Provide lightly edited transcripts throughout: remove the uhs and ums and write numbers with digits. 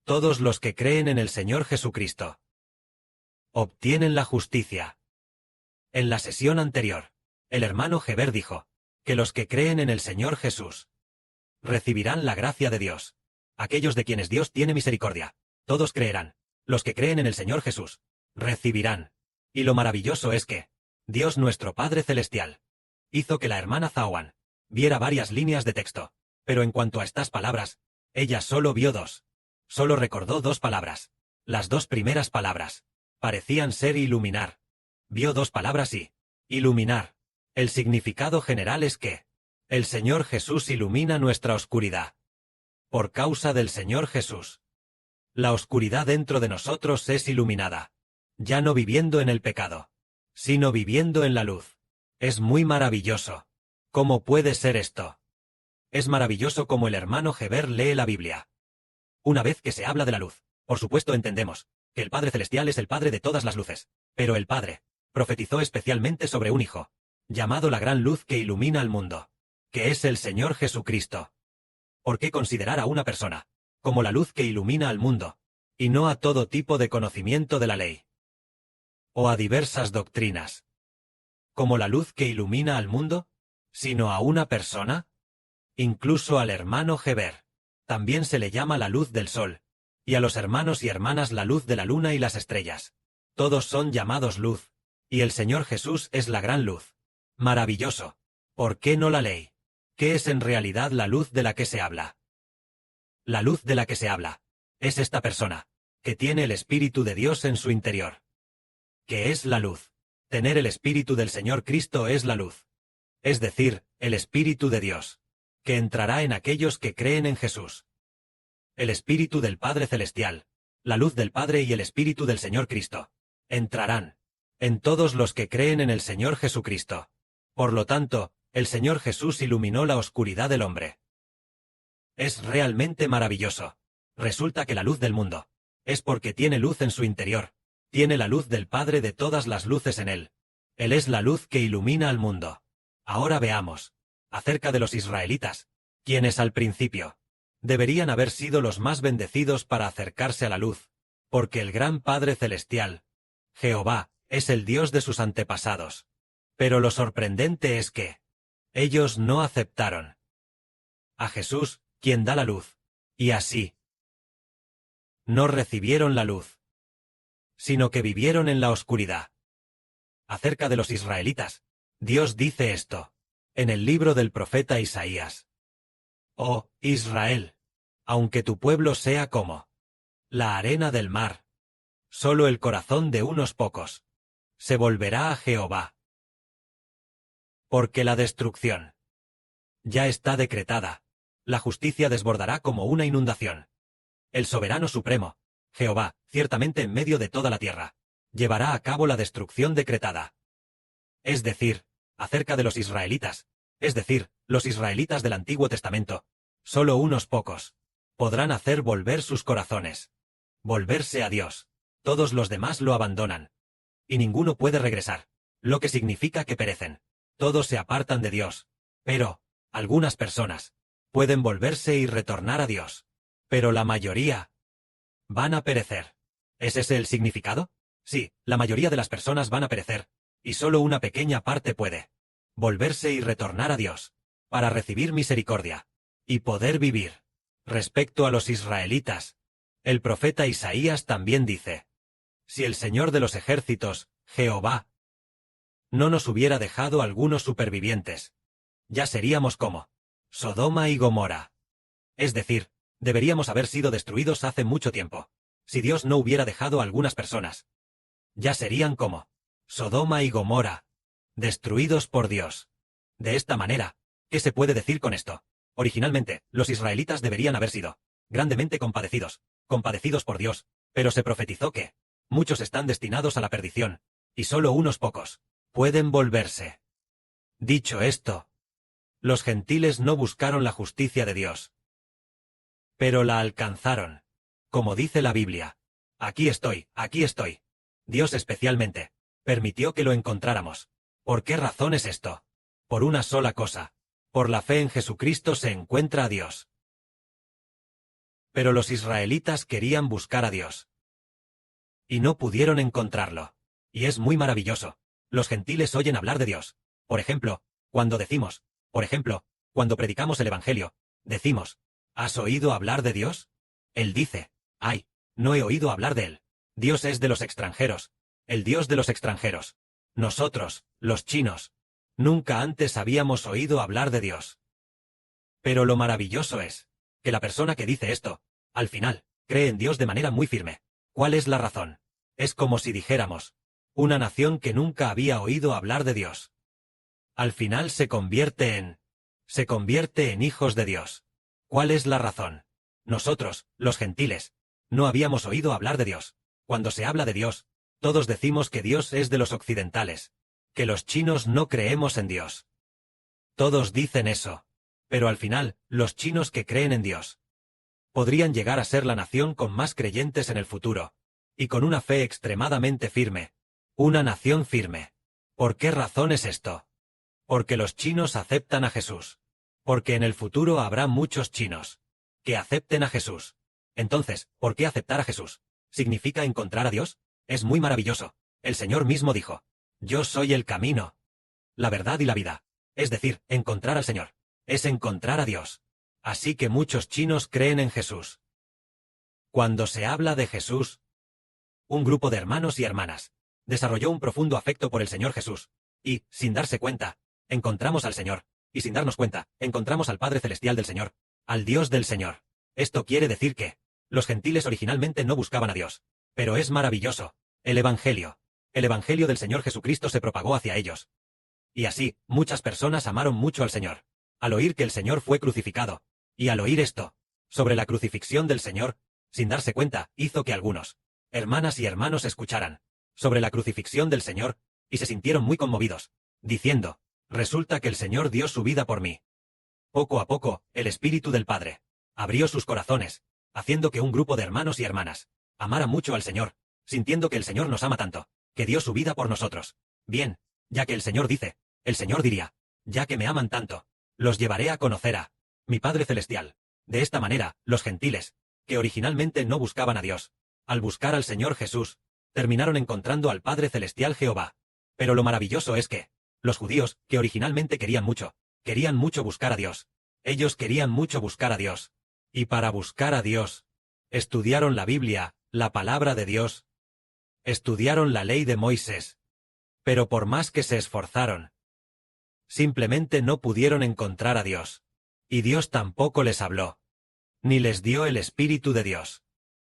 Todos los que creen en el Señor Jesucristo obtienen la justicia. En la sesión anterior, el hermano Heber dijo que los que creen en el Señor Jesús recibirán la gracia de Dios. Aquellos de quienes Dios tiene misericordia, todos creerán. Los que creen en el Señor Jesús recibirán. Y lo maravilloso es que Dios nuestro Padre Celestial hizo que la hermana Zawan viera varias líneas de texto, pero en cuanto a estas palabras, ella solo vio dos. Solo recordó dos palabras. Las dos primeras palabras parecían ser iluminar. Vio dos palabras y iluminar. El significado general es que el Señor Jesús ilumina nuestra oscuridad. Por causa del Señor Jesús, la oscuridad dentro de nosotros es iluminada. Ya no viviendo en el pecado, sino viviendo en la luz. Es muy maravilloso. ¿Cómo puede ser esto? Es maravilloso como el hermano Heber lee la Biblia. Una vez que se habla de la luz, por supuesto entendemos que el Padre Celestial es el Padre de todas las luces, pero el Padre profetizó especialmente sobre un Hijo, llamado la gran luz que ilumina al mundo, que es el Señor Jesucristo. ¿Por qué considerar a una persona como la luz que ilumina al mundo, y no a todo tipo de conocimiento de la ley, o a diversas doctrinas, como la luz que ilumina al mundo, sino a una persona? Incluso al hermano Heber también se le llama la luz del sol, y a los hermanos y hermanas la luz de la luna y las estrellas. Todos son llamados luz, y el Señor Jesús es la gran luz. Maravilloso. ¿Por qué no la ley? ¿Qué es en realidad la luz de la que se habla? La luz de la que se habla es esta persona, que tiene el Espíritu de Dios en su interior. ¿Qué es la luz? Tener el Espíritu del Señor Cristo es la luz. Es decir, el Espíritu de Dios, que entrará en aquellos que creen en Jesús. El Espíritu del Padre Celestial, la luz del Padre y el Espíritu del Señor Cristo, entrarán en todos los que creen en el Señor Jesucristo. Por lo tanto, el Señor Jesús iluminó la oscuridad del hombre. Es realmente maravilloso. Resulta que la luz del mundo es porque tiene luz en su interior. Tiene la luz del Padre de todas las luces en él. Él es la luz que ilumina al mundo. Ahora veamos acerca de los israelitas, quienes al principio deberían haber sido los más bendecidos para acercarse a la luz, porque el gran Padre Celestial, Jehová, es el Dios de sus antepasados. Pero lo sorprendente es que ellos no aceptaron a Jesús, quien da la luz, y así no recibieron la luz, sino que vivieron en la oscuridad. Acerca de los israelitas, Dios dice esto en el libro del profeta Isaías. Oh, Israel, aunque tu pueblo sea como la arena del mar, solo el corazón de unos pocos se volverá a Jehová. Porque la destrucción ya está decretada, la justicia desbordará como una inundación. El soberano supremo, Jehová, ciertamente en medio de toda la tierra, llevará a cabo la destrucción decretada. Es decir, acerca de los israelitas, es decir, los israelitas del Antiguo Testamento, solo unos pocos podrán hacer volver sus corazones, volverse a Dios. Todos los demás lo abandonan, y ninguno puede regresar, lo que significa que perecen. Todos se apartan de Dios, pero algunas personas pueden volverse y retornar a Dios, pero la mayoría van a perecer. ¿Es ese el significado? Sí, la mayoría de las personas van a perecer, y solo una pequeña parte puede volverse y retornar a Dios, para recibir misericordia, y poder vivir. Respecto a los israelitas, el profeta Isaías también dice: si el Señor de los ejércitos, Jehová, no nos hubiera dejado algunos supervivientes, ya seríamos como Sodoma y Gomorra. Es decir, deberíamos haber sido destruidos hace mucho tiempo. Si Dios no hubiera dejado a algunas personas, ya serían como Sodoma y Gomorra, destruidos por Dios. De esta manera, ¿qué se puede decir con esto? Originalmente, los israelitas deberían haber sido grandemente compadecidos por Dios, pero se profetizó que muchos están destinados a la perdición, y solo unos pocos pueden volverse. Dicho esto, los gentiles no buscaron la justicia de Dios, pero la alcanzaron. Como dice la Biblia, aquí estoy. Dios especialmente permitió que lo encontráramos. ¿Por qué razón es esto? Por una sola cosa: por la fe en Jesucristo se encuentra a Dios. Pero los israelitas querían buscar a Dios. Y no pudieron encontrarlo. Y es muy maravilloso. Los gentiles oyen hablar de Dios. Por ejemplo, cuando cuando predicamos el Evangelio, decimos, ¿has oído hablar de Dios? Él dice, ay, no he oído hablar de él. Dios es de los extranjeros, el Dios de los extranjeros. Nosotros, los chinos, nunca antes habíamos oído hablar de Dios. Pero lo maravilloso es, que la persona que dice esto, al final, cree en Dios de manera muy firme. ¿Cuál es la razón? Es como si dijéramos, una nación que nunca había oído hablar de Dios. Al final se convierte en hijos de Dios. ¿Cuál es la razón? Nosotros, los gentiles, no habíamos oído hablar de Dios. Cuando se habla de Dios, todos decimos que Dios es de los occidentales, que los chinos no creemos en Dios. Todos dicen eso. Pero al final, los chinos que creen en Dios podrían llegar a ser la nación con más creyentes en el futuro, y con una fe extremadamente firme. Una nación firme. ¿Por qué razón es esto? Porque los chinos aceptan a Jesús. Porque en el futuro habrá muchos chinos que acepten a Jesús. Entonces, ¿por qué aceptar a Jesús? ¿Significa encontrar a Dios? Es muy maravilloso. El Señor mismo dijo, yo soy el camino, la verdad y la vida. Es decir, encontrar al Señor es encontrar a Dios. Así que muchos chinos creen en Jesús. Cuando se habla de Jesús, un grupo de hermanos y hermanas desarrolló un profundo afecto por el Señor Jesús, y, sin darse cuenta, encontramos al Señor, y sin darnos cuenta, encontramos al Padre Celestial del Señor, al Dios del Señor. Esto quiere decir que los gentiles originalmente no buscaban a Dios. Pero es maravilloso. El Evangelio del Señor Jesucristo se propagó hacia ellos. Y así, muchas personas amaron mucho al Señor, al oír que el Señor fue crucificado, y al oír esto, sobre la crucifixión del Señor, sin darse cuenta, hizo que algunos, hermanas y hermanos escucharan, sobre la crucifixión del Señor, y se sintieron muy conmovidos, diciendo, resulta que el Señor dio su vida por mí. Poco a poco, el Espíritu del Padre abrió sus corazones, haciendo que un grupo de hermanos y hermanas amara mucho al Señor, sintiendo que el Señor nos ama tanto, que dio su vida por nosotros. Bien, ya que el Señor dice, el Señor diría, ya que me aman tanto, los llevaré a conocer a mi Padre Celestial. De esta manera, los gentiles, que originalmente no buscaban a Dios, al buscar al Señor Jesús, terminaron encontrando al Padre Celestial Jehová. Pero lo maravilloso es que los judíos, que originalmente querían mucho buscar a Dios. Ellos querían mucho buscar a Dios. Y para buscar a Dios, estudiaron la Biblia, la palabra de Dios, estudiaron la ley de Moisés. Pero por más que se esforzaron, simplemente no pudieron encontrar a Dios. Y Dios tampoco les habló, ni les dio el Espíritu de Dios.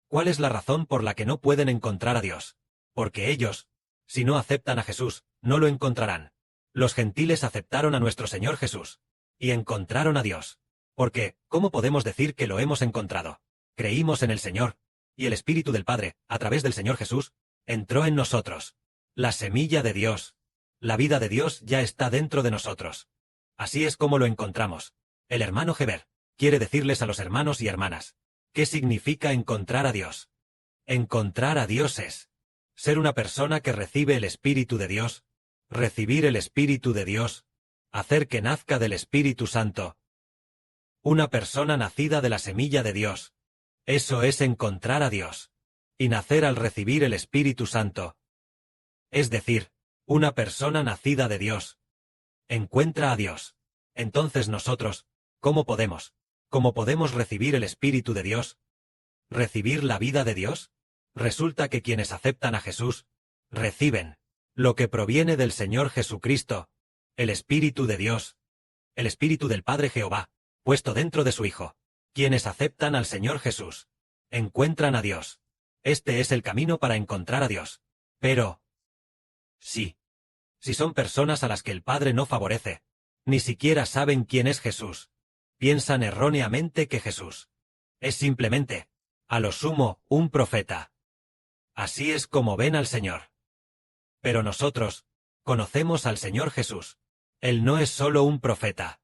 ¿Cuál es la razón por la que no pueden encontrar a Dios? Porque ellos, si no aceptan a Jesús, no lo encontrarán. Los gentiles aceptaron a nuestro Señor Jesús, y encontraron a Dios. Porque, ¿cómo podemos decir que lo hemos encontrado? Creímos en el Señor, y el Espíritu del Padre, a través del Señor Jesús, entró en nosotros. La semilla de Dios, la vida de Dios ya está dentro de nosotros. Así es como lo encontramos. El hermano Heber quiere decirles a los hermanos y hermanas, ¿qué significa encontrar a Dios? Encontrar a Dios es ser una persona que recibe el Espíritu de Dios, recibir el Espíritu de Dios, hacer que nazca del Espíritu Santo. Una persona nacida de la semilla de Dios. Eso es encontrar a Dios. Y nacer al recibir el Espíritu Santo. Es decir, una persona nacida de Dios encuentra a Dios. Entonces nosotros, ¿cómo podemos recibir el Espíritu de Dios? ¿Recibir la vida de Dios? Resulta que quienes aceptan a Jesús, reciben lo que proviene del Señor Jesucristo, el Espíritu de Dios, el Espíritu del Padre Jehová, puesto dentro de su Hijo. Quienes aceptan al Señor Jesús, encuentran a Dios. Este es el camino para encontrar a Dios. Pero, si son personas a las que el Padre no favorece, ni siquiera saben quién es Jesús, piensan erróneamente que Jesús es simplemente, a lo sumo, un profeta. Así es como ven al Señor. Pero nosotros conocemos al Señor Jesús. Él no es solo un profeta.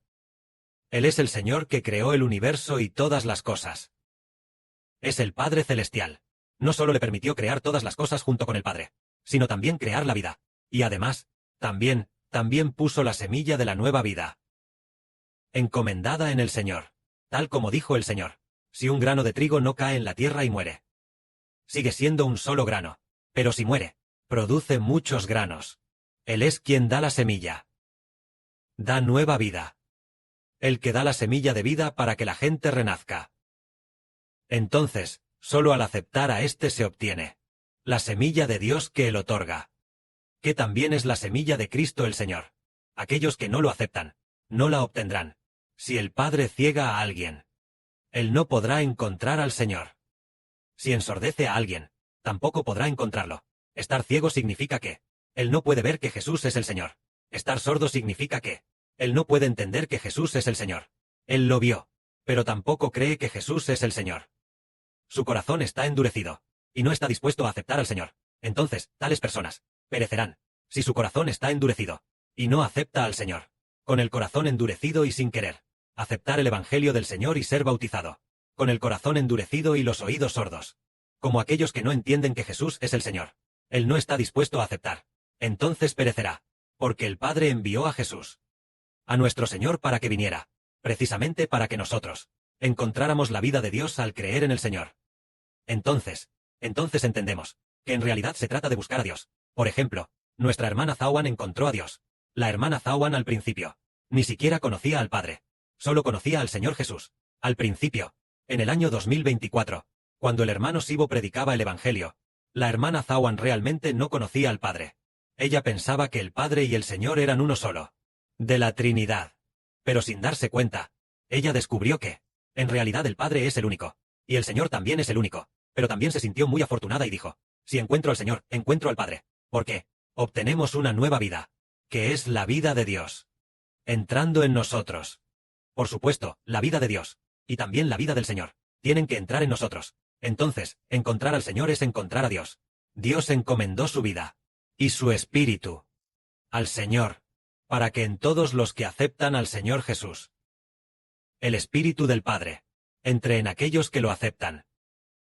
Él es el Señor que creó el universo y todas las cosas. Es el Padre Celestial. No solo le permitió crear todas las cosas junto con el Padre, sino también crear la vida. Y además, también puso la semilla de la nueva vida, encomendada en el Señor, tal como dijo el Señor. Si un grano de trigo no cae en la tierra y muere, sigue siendo un solo grano. Pero si muere, produce muchos granos. Él es quien da la semilla. Da nueva vida. El que da la semilla de vida para que la gente renazca. Entonces, solo al aceptar a éste se obtiene la semilla de Dios que él otorga, que también es la semilla de Cristo el Señor. Aquellos que no lo aceptan, no la obtendrán. Si el Padre ciega a alguien, él no podrá encontrar al Señor. Si ensordece a alguien, tampoco podrá encontrarlo. Estar ciego significa que él no puede ver que Jesús es el Señor. Estar sordo significa que él no puede entender que Jesús es el Señor. Él lo vio, pero tampoco cree que Jesús es el Señor. Su corazón está endurecido, y no está dispuesto a aceptar al Señor. Entonces, tales personas perecerán. Si su corazón está endurecido, y no acepta al Señor, con el corazón endurecido y sin querer aceptar el Evangelio del Señor y ser bautizado, con el corazón endurecido y los oídos sordos, como aquellos que no entienden que Jesús es el Señor, él no está dispuesto a aceptar. Entonces perecerá, porque el Padre envió a Jesús, a nuestro Señor, para que viniera, precisamente para que nosotros encontráramos la vida de Dios al creer en el Señor. Entonces entendemos que en realidad se trata de buscar a Dios. Por ejemplo, nuestra hermana Zawan encontró a Dios. La hermana Zawan al principio ni siquiera conocía al Padre, solo conocía al Señor Jesús. Al principio, en el año 2024, cuando el hermano Sibo predicaba el Evangelio, la hermana Zawan realmente no conocía al Padre. Ella pensaba que el Padre y el Señor eran uno solo, de la Trinidad. Pero sin darse cuenta, ella descubrió que, en realidad, el Padre es el único, y el Señor también es el único. Pero también se sintió muy afortunada y dijo: si encuentro al Señor, encuentro al Padre. Porque obtenemos una nueva vida, que es la vida de Dios, entrando en nosotros. Por supuesto, la vida de Dios, y también la vida del Señor, tienen que entrar en nosotros. Entonces, encontrar al Señor es encontrar a Dios. Dios encomendó su vida, y su espíritu, al Señor, para que en todos los que aceptan al Señor Jesús, el Espíritu del Padre entre en aquellos que lo aceptan.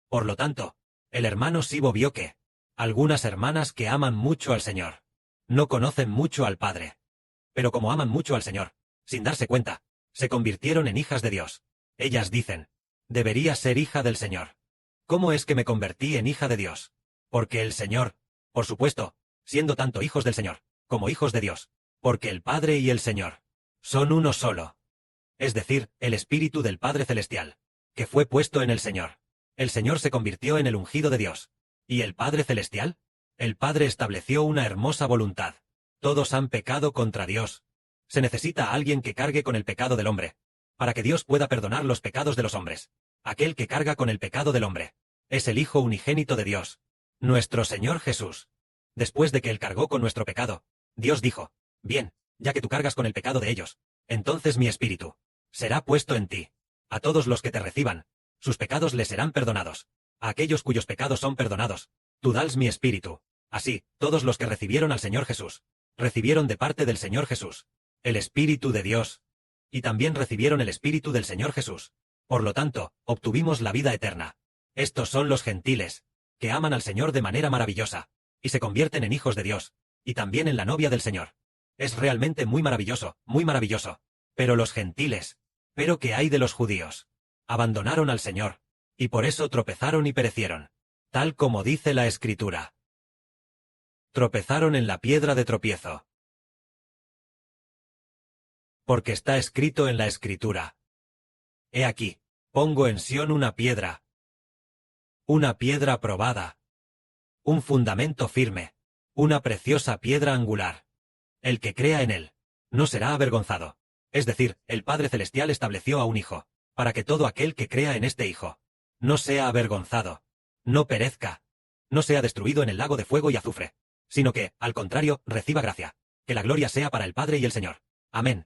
Por lo tanto, el hermano Sibo vio que algunas hermanas que aman mucho al Señor no conocen mucho al Padre. Pero como aman mucho al Señor, sin darse cuenta, se convirtieron en hijas de Dios. Ellas dicen: debería ser hija del Señor. ¿Cómo es que me convertí en hija de Dios? Porque el Señor, por supuesto, siendo tanto hijos del Señor como hijos de Dios, porque el Padre y el Señor son uno solo. Es decir, el Espíritu del Padre Celestial, que fue puesto en el Señor. El Señor se convirtió en el ungido de Dios. ¿Y el Padre Celestial? El Padre estableció una hermosa voluntad. Todos han pecado contra Dios. Se necesita a alguien que cargue con el pecado del hombre, para que Dios pueda perdonar los pecados de los hombres. Aquel que carga con el pecado del hombre es el Hijo unigénito de Dios, nuestro Señor Jesús. Después de que Él cargó con nuestro pecado, Dios dijo: bien, ya que tú cargas con el pecado de ellos, entonces mi espíritu será puesto en ti. A todos los que te reciban, sus pecados les serán perdonados. A aquellos cuyos pecados son perdonados, tú das mi espíritu. Así, todos los que recibieron al Señor Jesús, recibieron de parte del Señor Jesús el Espíritu de Dios, y también recibieron el Espíritu del Señor Jesús. Por lo tanto, obtuvimos la vida eterna. Estos son los gentiles, que aman al Señor de manera maravillosa, y se convierten en hijos de Dios, y también en la novia del Señor. Es realmente muy maravilloso, muy maravilloso. Pero los gentiles, ¿pero qué hay de los judíos? Abandonaron al Señor, y por eso tropezaron y perecieron, tal como dice la Escritura. Tropezaron en la piedra de tropiezo. Porque está escrito en la Escritura: he aquí, pongo en Sión una piedra probada, un fundamento firme, una preciosa piedra angular. El que crea en él no será avergonzado. Es decir, el Padre Celestial estableció a un Hijo, para que todo aquel que crea en este Hijo no sea avergonzado, no perezca, no sea destruido en el lago de fuego y azufre, sino que, al contrario, reciba gracia. Que la gloria sea para el Padre y el Señor. Amén.